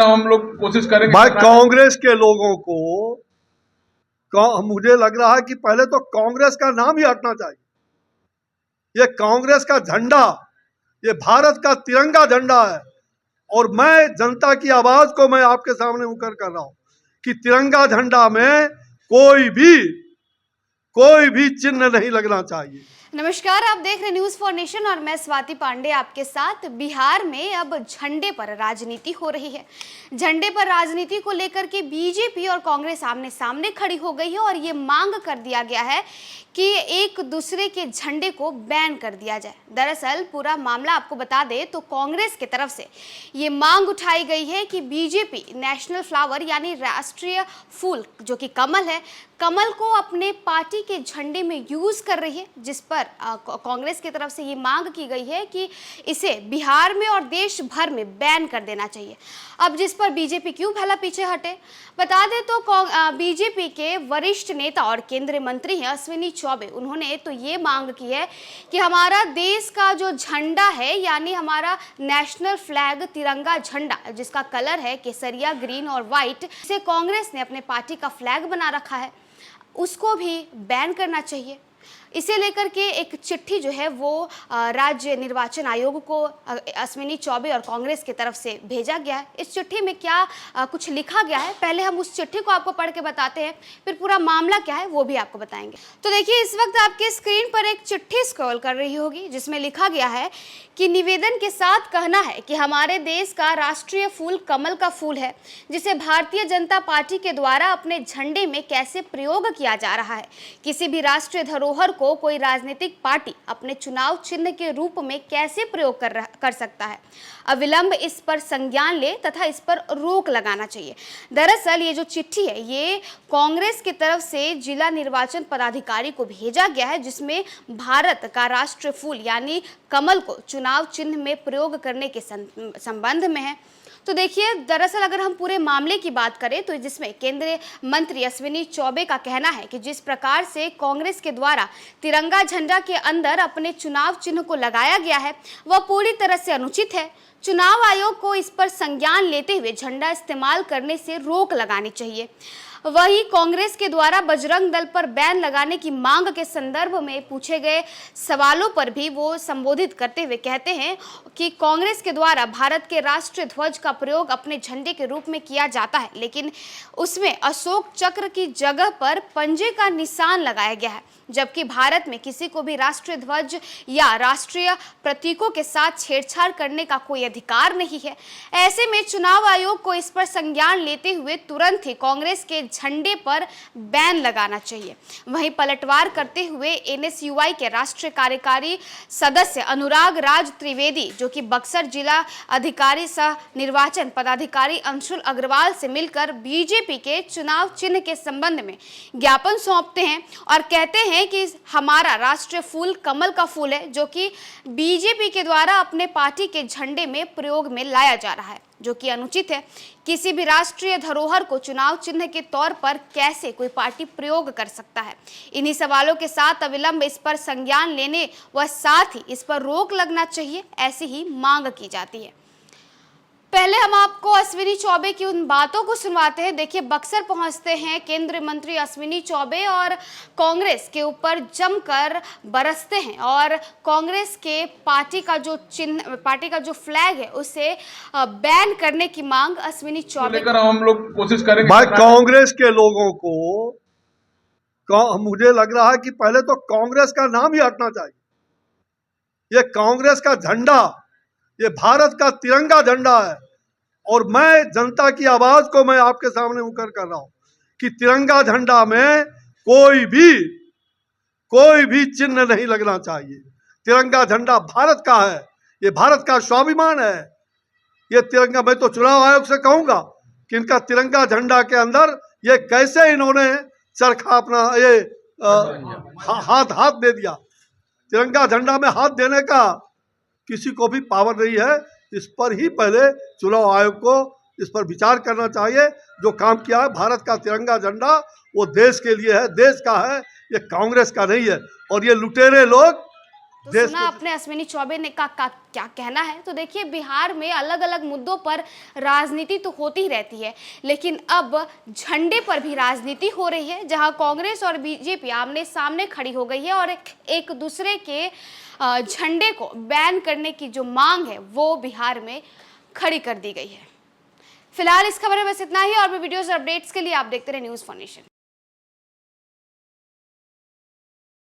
हम लोग कोशिश करेंगे। भाई कांग्रेस के लोगों को मुझे लग रहा है कि पहले तो कांग्रेस का नाम ही हटना चाहिए। ये कांग्रेस का झंडा, ये भारत का तिरंगा झंडा है। और मैं जनता की आवाज को मैं आपके सामने मुकर कर रहा हूं कि तिरंगा झंडा में कोई भी चिन्ह नहीं लगना चाहिए। नमस्कार, आप देख रहे न्यूज फॉर नेशन और मैं स्वाति पांडे आपके साथ। बिहार में अब झंडे पर राजनीति हो रही है। झंडे पर राजनीति को लेकर के बीजेपी और कांग्रेस आमने सामने खड़ी हो गई है और ये मांग कर दिया गया है कि एक दूसरे के झंडे को बैन कर दिया जाए। दरअसल पूरा मामला आपको बता दें तो कांग्रेस की तरफ से ये मांग उठाई गई है कि बीजेपी नेशनल फ्लावर यानी राष्ट्रीय फूल जो कि कमल है, कमल को अपने पार्टी के झंडे में यूज कर रही है, जिस पर कांग्रेस की तरफ से ये मांग की गई है कि इसे बिहार में और देश भर में बैन कर देना चाहिए। अब जिस पर बीजेपी क्यों भला पीछे हटे, बता दें तो बीजेपी के वरिष्ठ नेता और केंद्रीय मंत्री हैं अश्विनी चौबे, उन्होंने तो ये मांग की है कि हमारा देश का जो झंडा है यानी हमारा नेशनल फ्लैग तिरंगा झंडा जिसका कलर है केसरिया, ग्रीन और व्हाइट, इसे कांग्रेस ने अपने पार्टी का फ्लैग बना रखा है, उसको भी बैन करना चाहिए। इसे लेकर के एक चिट्ठी जो है वो राज्य निर्वाचन आयोग को अश्विनी चौबे और कांग्रेस की तरफ से भेजा गया है। इस चिट्ठी में क्या कुछ लिखा गया है, पहले हम उस चिट्ठी को आपको पढ़ के बताते हैं, फिर पूरा मामला क्या है वो भी आपको बताएंगे। तो देखिए, इस वक्त आपके स्क्रीन पर एक चिट्ठी स्क्रॉल कर रही होगी जिसमें लिखा गया है कि निवेदन के साथ कहना है कि हमारे देश का राष्ट्रीय फूल कमल का फूल है, जिसे भारतीय जनता पार्टी के द्वारा अपने झंडे में कैसे प्रयोग किया जा रहा है। किसी भी राष्ट्रीय धरोहर को कोई राजनीतिक पार्टी अपने चुनाव चिन्ह के रूप में कैसे प्रयोग कर सकता है। अविलंब इस पर संज्ञान ले तथा इस पर रोक लगाना चाहिए। दरअसल ये जो चिट्ठी है ये कांग्रेस की तरफ से जिला निर्वाचन पदाधिकारी को भेजा गया है, जिसमें भारत का राष्ट्रीय फूल यानी कमल को चुनाव चिन्ह में प्रयोग करने के संबंध में है। तो देखिए, दरअसल अगर हम पूरे मामले की बात करें तो जिसमें केंद्रीय मंत्री अश्विनी चौबे का कहना है कि जिस प्रकार से कांग्रेस के द्वारा तिरंगा झंडा के अंदर अपने चुनाव चिन्ह को लगाया गया है वह पूरी तरह से अनुचित है। चुनाव आयोग को इस पर संज्ञान लेते हुए झंडा इस्तेमाल करने से रोक लगानी चाहिए। वही कांग्रेस के द्वारा बजरंग दल पर बैन लगाने की मांग के संदर्भ में पूछे गए सवालों पर भी वो संबोधित करते हुए कहते हैं कि कांग्रेस के द्वारा भारत के राष्ट्रीय ध्वज का प्रयोग अपने झंडे के रूप में किया जाता है, लेकिन उसमें अशोक चक्र की जगह पर पंजे का निशान लगाया गया है, जबकि भारत में किसी को भी राष्ट्रीय ध्वज या राष्ट्रीय प्रतीकों के साथ छेड़छाड़ करने का कोई अधिकार नहीं है। ऐसे में चुनाव आयोग को इस पर संज्ञान लेते हुए तुरंत ही कांग्रेस के झंडे पर बैन लगाना चाहिए। वहीं पलटवार करते हुए एनएसयूआई के राष्ट्रीय कार्यकारी सदस्य अनुराग राज त्रिवेदी, जो कि बक्सर जिला अधिकारी सह निर्वाचन पदाधिकारी अंशुल अग्रवाल से मिलकर बीजेपी के चुनाव चिन्ह के संबंध में ज्ञापन सौंपते हैं और कहते हैं कि हमारा राष्ट्रीय फूल कमल का फूल है, जो कि बीजेपी के द्वारा अपने पार्टी के झंडे में प्रयोग में लाया जा रहा है, जो कि अनुचित है। किसी भी राष्ट्रीय धरोहर को चुनाव चिन्ह के तौर पर कैसे कोई पार्टी प्रयोग कर सकता है। इन्हीं सवालों के साथ अविलंब इस पर संज्ञान लेने व साथ ही इस पर रोक लगना चाहिए, ऐसी ही मांग की जाती है। पहले हम आपको अश्विनी चौबे की उन बातों को सुनवाते हैं। देखिए, बक्सर पहुंचते हैं केंद्रीय मंत्री अश्विनी चौबे और कांग्रेस के ऊपर जमकर बरसते हैं और कांग्रेस के पार्टी का जो चिन्ह, पार्टी का जो फ्लैग है उसे बैन करने की मांग अश्विनी चौबे लेकर हम लोग कोशिश करेंगे। भाई कांग्रेस के लोगों को मुझे लग रहा है कि पहले तो कांग्रेस का नाम ही हटना चाहिए। ये कांग्रेस का झंडा, ये भारत का तिरंगा झंडा है। और मैं जनता की आवाज को मैं आपके सामने मुकर कर रहा हूं कि तिरंगा झंडा में कोई भी चिन्ह नहीं लगना चाहिए। तिरंगा झंडा भारत का है, ये भारत का स्वाभिमान है। ये तिरंगा, मैं तो चुनाव आयोग से कहूंगा कि इनका तिरंगा झंडा के अंदर ये कैसे इन्होंने चरखा अपना ये हाथ दे दिया। तिरंगा झंडा में हाथ देने का किसी को भी पावर नहीं है। इस पर ही पहले चुनाव आयोग को इस पर विचार करना चाहिए। जो काम किया है, भारत का तिरंगा झंडा वो देश के लिए है, देश का है, ये कांग्रेस का नहीं है। और ये लुटेरे लोग तो देश सुना को अपने अश्विनी चौबे ने का क्या कहना है। तो देखिए, बिहार में अलग अलग मुद्दों पर राजनीति तो होती ही रहती है, लेकिन अब झंडे पर भी राजनीति हो रही है, जहां कांग्रेस और बीजेपी आमने सामने खड़ी हो गई है और एक दूसरे के झंडे को बैन करने की जो मांग है वो बिहार में खड़ी कर दी गई है। फिलहाल इस खबर में बस इतना ही, और भी वीडियोस और अपडेट्स के लिए आप देखते रहे न्यूज़ फॉर नेशन।